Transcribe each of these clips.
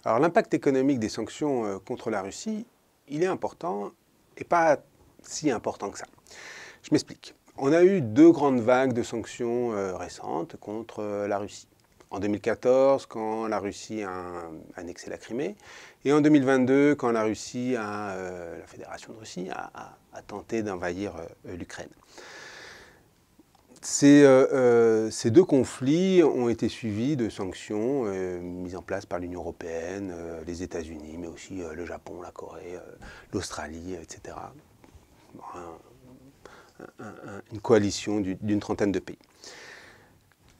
Alors l'impact économique des sanctions contre la Russie, il est important et pas si important que ça. Je m'explique. On a eu deux grandes vagues de sanctions récentes contre la Russie. En 2014, quand la Russie a annexé la Crimée, et en 2022, quand la Russie la Fédération de Russie a tenté d'envahir l'Ukraine. Ces deux conflits ont été suivis de sanctions mises en place par l'Union européenne, les États-Unis, mais aussi le Japon, la Corée, l'Australie, etc. Une coalition d'une trentaine de pays.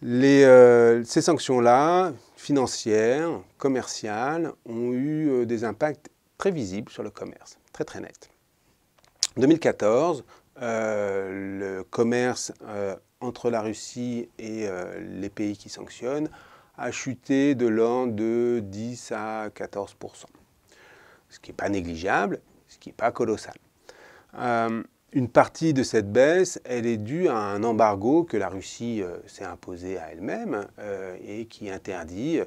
Ces sanctions-là, financières, commerciales, ont eu des impacts très visibles sur le commerce, très très nets. En 2014, le commerce entre la Russie et les pays qui sanctionnent a chuté de l'ordre de 10 à 14%. Ce qui n'est pas négligeable, ce qui n'est pas colossal. Une partie de cette baisse, elle est due à un embargo que la Russie s'est imposé à elle-même et qui interdit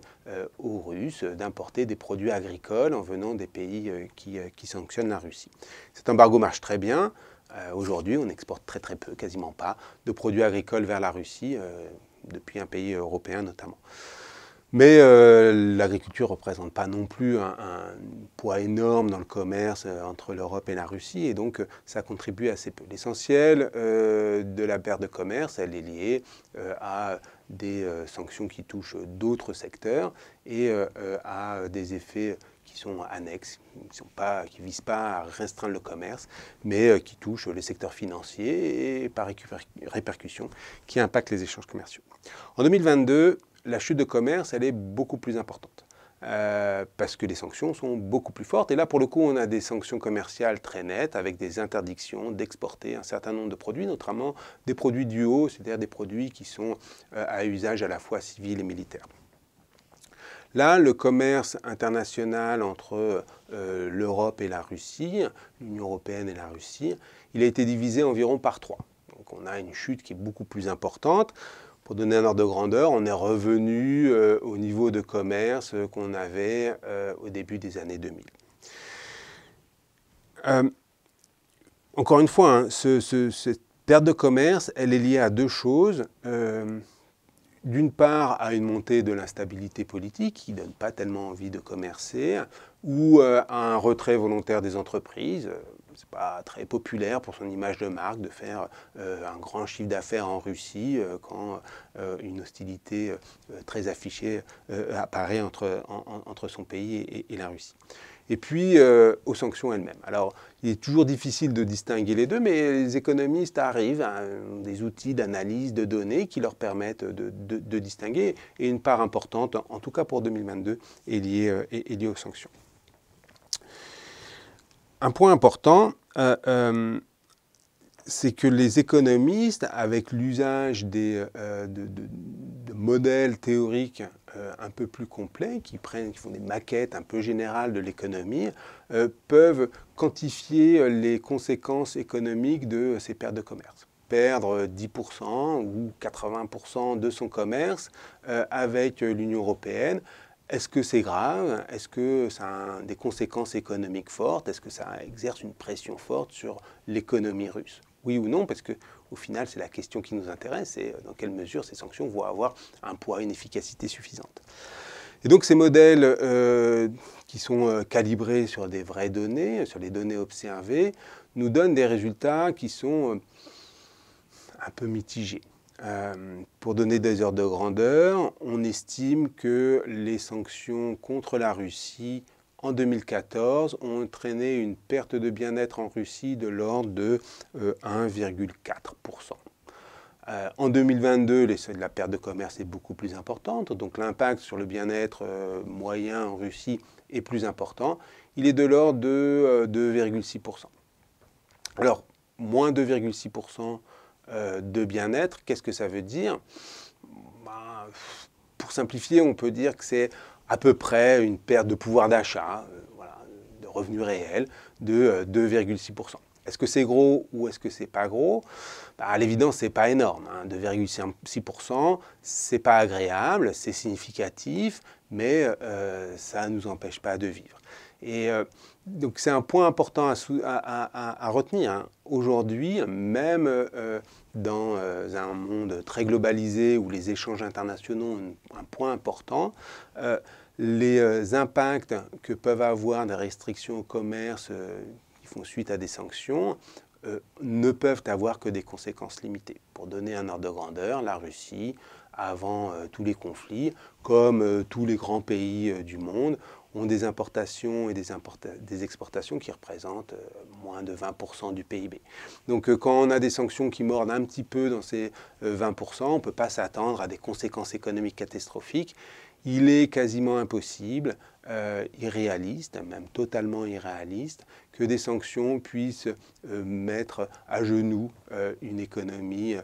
aux Russes d'importer des produits agricoles en venant des pays qui sanctionnent la Russie. Cet embargo marche très bien. Aujourd'hui, on exporte très très peu, quasiment pas, de produits agricoles vers la Russie, depuis un pays européen notamment. Mais l'agriculture ne représente pas non plus un poids énorme dans le commerce entre l'Europe et la Russie, et donc ça contribue assez peu. L'essentiel de la perte de commerce, elle est liée à des sanctions qui touchent d'autres secteurs et à des effets qui sont annexes, qui ne visent pas à restreindre le commerce, mais qui touchent les secteurs financiers et par répercussion, qui impactent les échanges commerciaux. En 2022, la chute de commerce, elle est beaucoup plus importante parce que les sanctions sont beaucoup plus fortes. Et là, pour le coup, on a des sanctions commerciales très nettes avec des interdictions d'exporter un certain nombre de produits, notamment des produits duaux, c'est-à-dire des produits qui sont à usage à la fois civil et militaire. Là, le commerce international entre l'Europe et la Russie, l'Union européenne et la Russie, il a été divisé environ par 3. Donc on a une chute qui est beaucoup plus importante. Pour donner un ordre de grandeur, on est revenu au niveau de commerce qu'on avait au début des années 2000. Encore une fois, hein, cette perte de commerce, elle est liée à deux choses. D'une part, à une montée de l'instabilité politique qui ne donne pas tellement envie de commercer, ou à un retrait volontaire des entreprises. Ce n'est pas très populaire pour son image de marque de faire un grand chiffre d'affaires en Russie quand une hostilité très affichée apparaît entre son pays et la Russie. Et puis aux sanctions elles-mêmes. Alors, il est toujours difficile de distinguer les deux, mais les économistes arrivent à des outils d'analyse de données qui leur permettent de distinguer. Et une part importante, en tout cas pour 2022, est liée aux sanctions. Un point important, c'est que les économistes, avec l'usage de modèles théoriques un peu plus complets, qui font des maquettes un peu générales de l'économie, peuvent quantifier les conséquences économiques de ces pertes de commerce. Perdre 10% ou 80% de son commerce avec l'Union européenne, est-ce que c'est grave? Est-ce que ça a des conséquences économiques fortes? Est-ce que ça exerce une pression forte sur l'économie russe? Oui ou non? Parce qu'au final, c'est la question qui nous intéresse, c'est dans quelle mesure ces sanctions vont avoir un poids, une efficacité suffisante. Et donc ces modèles qui sont calibrés sur des vraies données, sur les données observées, nous donnent des résultats qui sont un peu mitigés. Pour donner des ordres de grandeur, on estime que les sanctions contre la Russie en 2014 ont entraîné une perte de bien-être en Russie de l'ordre de 1,4%. En 2022, la perte de commerce est beaucoup plus importante, donc l'impact sur le bien-être moyen en Russie est plus important. Il est de l'ordre de 2,6%. Alors, moins 2,6% de bien-être, qu'est-ce que ça veut dire? Pour simplifier, on peut dire que c'est à peu près une perte de pouvoir d'achat, de revenus réels, de 2,6%. Est-ce que c'est gros ou est-ce que c'est pas gros? À l'évidence, c'est pas énorme. 2,6%, c'est pas agréable, c'est significatif, mais ça ne nous empêche pas de vivre. Et donc c'est un point important à retenir. Aujourd'hui, même dans un monde très globalisé où les échanges internationaux ont un point important, les impacts que peuvent avoir des restrictions au commerce qui font suite à des sanctions ne peuvent avoir que des conséquences limitées. Pour donner un ordre de grandeur, la Russie, avant tous les conflits, comme tous les grands pays du monde, ont des importations et des exportations qui représentent moins de 20% du PIB. Donc quand on a des sanctions qui mordent un petit peu dans ces 20%, on ne peut pas s'attendre à des conséquences économiques catastrophiques. Il est quasiment impossible, irréaliste, même totalement irréaliste, que des sanctions puissent mettre à genoux une économie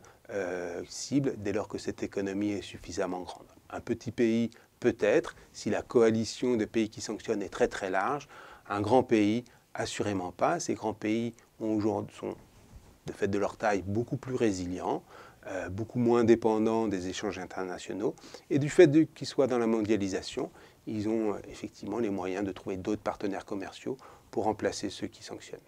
cible dès lors que cette économie est suffisamment grande. Un petit pays peut-être, si la coalition de pays qui sanctionnent est très très large, un grand pays, assurément pas. Ces grands pays sont, de fait de leur taille, beaucoup plus résilients, beaucoup moins dépendants des échanges internationaux, et du fait qu'ils soient dans la mondialisation, ils ont effectivement les moyens de trouver d'autres partenaires commerciaux pour remplacer ceux qui sanctionnent.